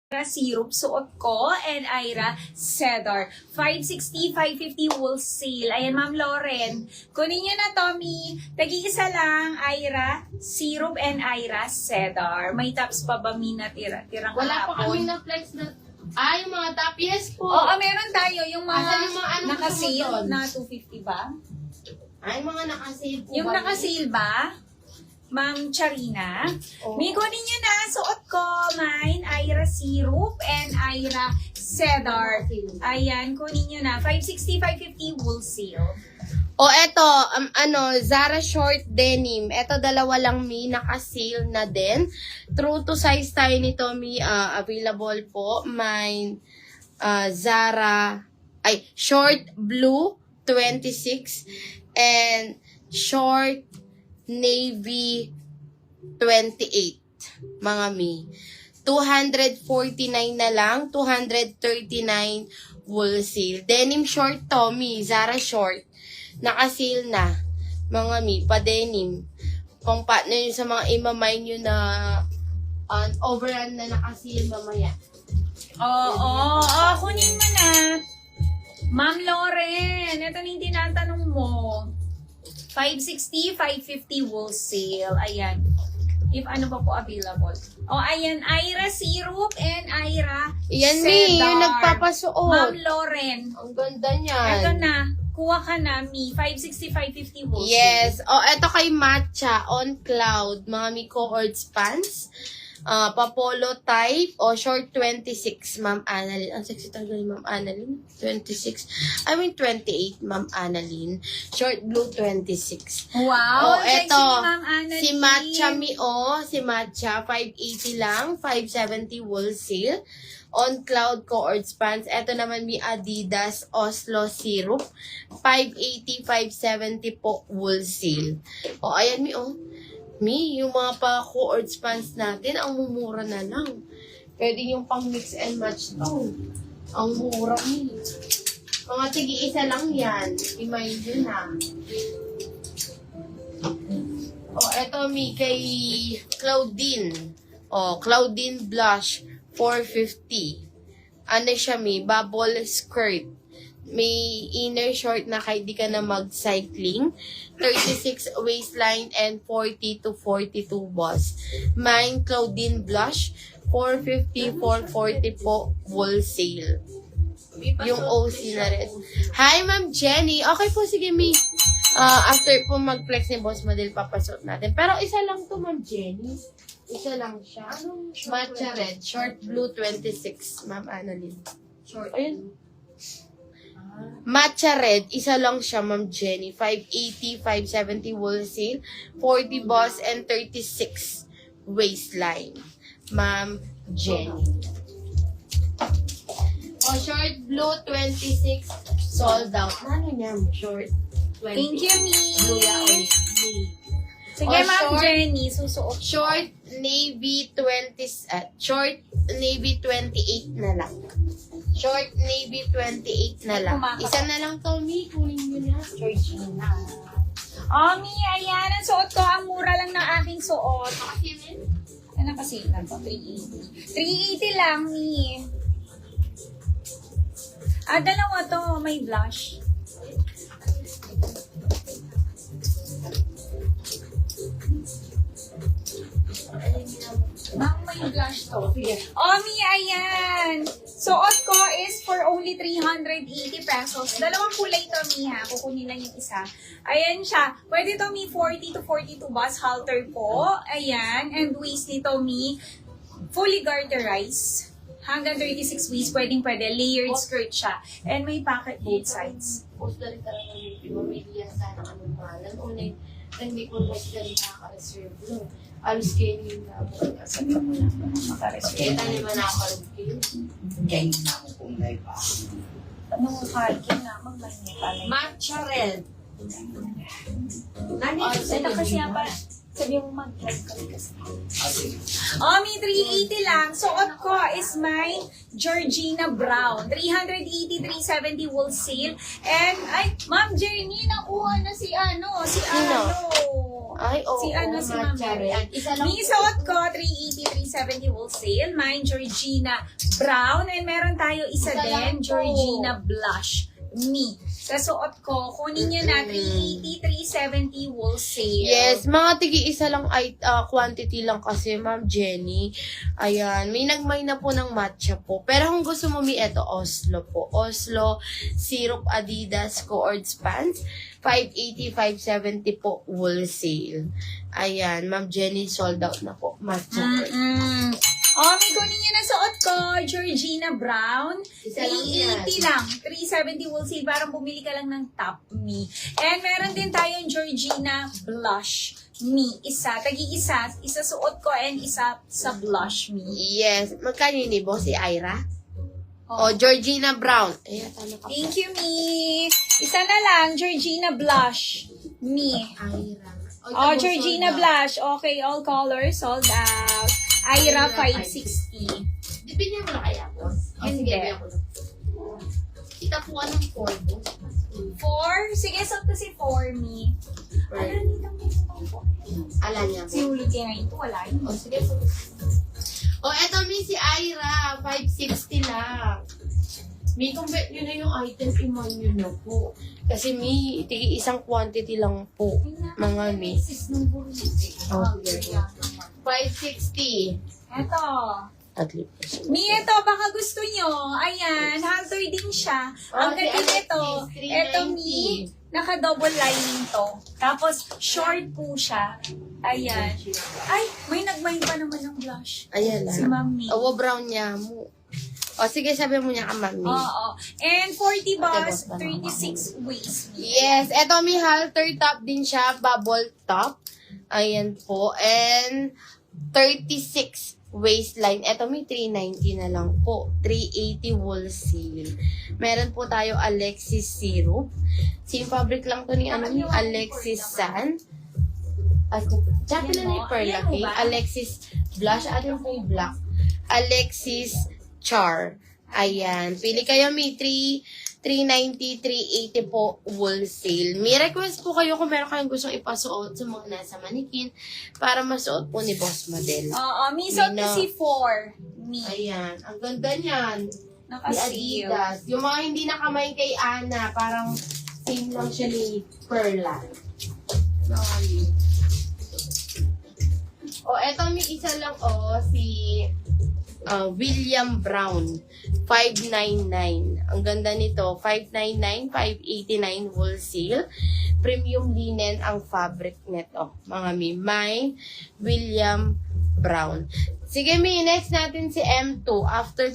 Syrup, suot ko, and Ira, Cedar. 560, 550 wholesale. Ayan, Ma'am Lauren. Kunin nyo na, Tommy. Tagi-isa lang, Ira, Syrup, and Ira, Cedar. May tops pa ba, Mina? Tirang Wala pa kahapon. kami na flex na... yung mga top, yes po. Oo, meron tayo. Yung mga, Asan yung mga ano naka-sale gusto mo doon? na 250 ba? Mga naka-sale po. Yung ba? naka-sale ba? Ma'am Charina. Oo. May kunin nyo na. Suot ko. Mine, Ira Syrup and Ira Cedar. Ayan, kunin nyo na. 560, 550 wholesale. Eto, Zara short denim. Eto, dalawa lang naka-sale na din. True to size tayo nito, available po. May Zara, short blue, 26. And short navy, 28. Mga mi. 249 na lang, 239 wholesale. Denim short to, Zara short. Naka-sale na. Mga mi, pa-denim. Kung pa na yun sa mga imamay nyo na overrun na naka-sale mamaya. Oo, kunin mo na. Ma'am Lauren, ito na yung tinatanong mo. 560, 550 wholesale. Ayan. If ano pa po available. Ayan. Ira Syrup and Ira Yan, Cedar. yung nagpapasuot. Ma'am Lauren. Ang ganda niyan. Ito na. Kuha ka na, Mi. 560, 550 wholesale. Yes. Eto kay Matcha, on cloud. Mga mi cohorts pants. Papolo type. Short 26, Ma'am Annalyn. Ang sexy talaga ni Ma'am Annalyn. 26. 28, Ma'am Annalyn. Short blue 26. Wow. Sexy Eto. ni Ma'am Annalyn. Si Matcha si Matcha, 580 lang. 570 wholesale. On cloud cohorts pants. Eto naman Adidas Oslo Syrup. 580, 570 po wholesale. Ayan yung mga pa-cohorts pants natin, ang mumura na lang. Pwede yung pang mix and match to. Ang mura, Mga tigi-isa lang yan. Imagine na. Eto, kay Claudine. Claudine Blush, 450. Ano siya, bubble skirt. May inner short na kahit di ka na mag-cycling. 36 waistline and 40 to 42 boss. Mine, Claudine Blush, 450, 440 po wholesale. Yung OC na rin. Hi, Ma'am Jenny. Okay po, sige, after po mag-flex ni Boss Model, papasok natin. Pero isa lang to, Ma'am Jenny. Isa lang siya. Matcha red, short blue, 26, Ma'am Annalyn. Short. Ayun. Matcha red, isa lang siya, Ma'am Jenny. 580, 570 wholesale, 40 boss, and 36 waistline. Ma'am Jenny. Short blue, 26, sold out. Ano niya, short? 20. Thank you, Mi. Blue ulit. Sige, Ma'am short- Jenny, susuot. Short navy 28 na lang. Short navy 28 na lang. Isa na lang, Tommy. Kunin mo na. Georgina. Mi, ayan. Ang suot ko. Ang mura lang ng aking suot. Ano kasi na to? 380. 380 lang, Mi. Dalawa to. May blush. May blush to. Sige. Mi, ayan. Suot ko is for only 380 pesos. Dalawang kulay to, Mi, ha. Kukunin lang yung isa. Ayan siya. Pwede to, Mi, 40 to 42 bus halter po. Ayan. And waist nito, Mi, fully garterized. Hanggang 36 waist, pwede. Layered skirt siya. And may pocket both sides. Post na rin ka lang ng pimamilihan sana anong mahalan. Unay, hindi ko post na rin nakaka-reserve lang. Alos kayo yung Sabi mo na, makareserve. Kita naman nakaka-reserve kayo. Kain na ako kung live pa. Anong kakin na, magbahin pala. Matcha red. Ito kasi nga para, sabi mo mag-vlog ka kasi. Mi, 380 lang. Suot ko is my Georgina Brown. 380, 370 wholesale. And, Ma'am Jenny, nakuha na si Ay, oo. Si ano, si Ma'am matcha Mary. red. Isa lang Mi suot ko, 380, 370 wholesale. Mine, Georgina Brown. And meron tayo isa Isa lang din, po. Georgina Blush. Mi. Sa suot ko, kunin nyo na 380, 370 wholesale. Yes, mga tigi-isa lang ay quantity lang kasi, Ma'am Jenny. Ayan, may nagmay na po ng matcha po. Pero kung gusto mo, ito, Oslo po. Oslo, Syrup Adidas, Coords Pants. 580, 570 po wholesale. Ayan, Ma'am Jenny, sold out na po. Matcha. May kunin nyo na suot ko, Georgina Brown. Isa lang yan. 380 lang. 370 wholesale. Parang bumili ka lang ng Top Me. And meron din tayong Georgina Blush Me. Isa. Tagi-isa. Isa suot ko and isa sa Blush Me. Yes. Magkano yun, Ibo? Si Ira? O, Georgina Brown. Ayan, tama ka. Thank you, Me. Isa na lang, Georgina Blush Me. Ira. Oh, Georgina Blush. Okay, all colors sold out. Ira 560. Dipinyan mo na kaya po? Hindi. Kita po anong polvo. 4? Sige, suot ko si 4 Me. Ano nito po? Ala niya po. Sinulog kaya ito, wala yun. O, sige po. O, eto mi si Ira. 560 lang. May convert nyo na yung item, iman nyo na po. Kasi may isang quantity lang po. Mga mi. Oh, sige. 560. Eto. At least. Mi, ito, baka gusto nyo. Ayan, halter din siya. Ang si ganda nito, Alexis, eto 390. Mi, naka-double lining to. Tapos, short po siya. Ayan. Ay, may nagmay pa naman ng blush. Ayan Si na. Mami. Owo, brown niya mo. O, sige, sabi mo niya ka, mami. Oo. And 40 boss, bus, 36 waist. Yes, eto may halter top din siya, bubble top. Ayan po. And 36 waistline. Eto may 390 na lang po. 380 wholesale. Meron po tayo Alexis Syrup. Same fabric lang to ni Alexis San. Tsaka na ni Perla King. Alexis Blush. Atin po yung black. Alexis Char. Ayan. Pili kayo, may 390, 380 po wholesale. May request po kayo kung meron kayong gustong ipasuot sa mga nasa manikin para masuot po ni Boss Model. Oo, Mi, suot ko si 4. Mi. Ayan. Ang ganda niyan. Ni Naka-seal. Adidas. Yung mga hindi nakamay kay Ana, parang same lang siya ni Perla. O, eto may isa lang, si William Brown. 599. Ang ganda nito. 599, 589 wholesale. Premium linen ang fabric nito. Mga Mine, William Brown. Sige, next natin si M2. After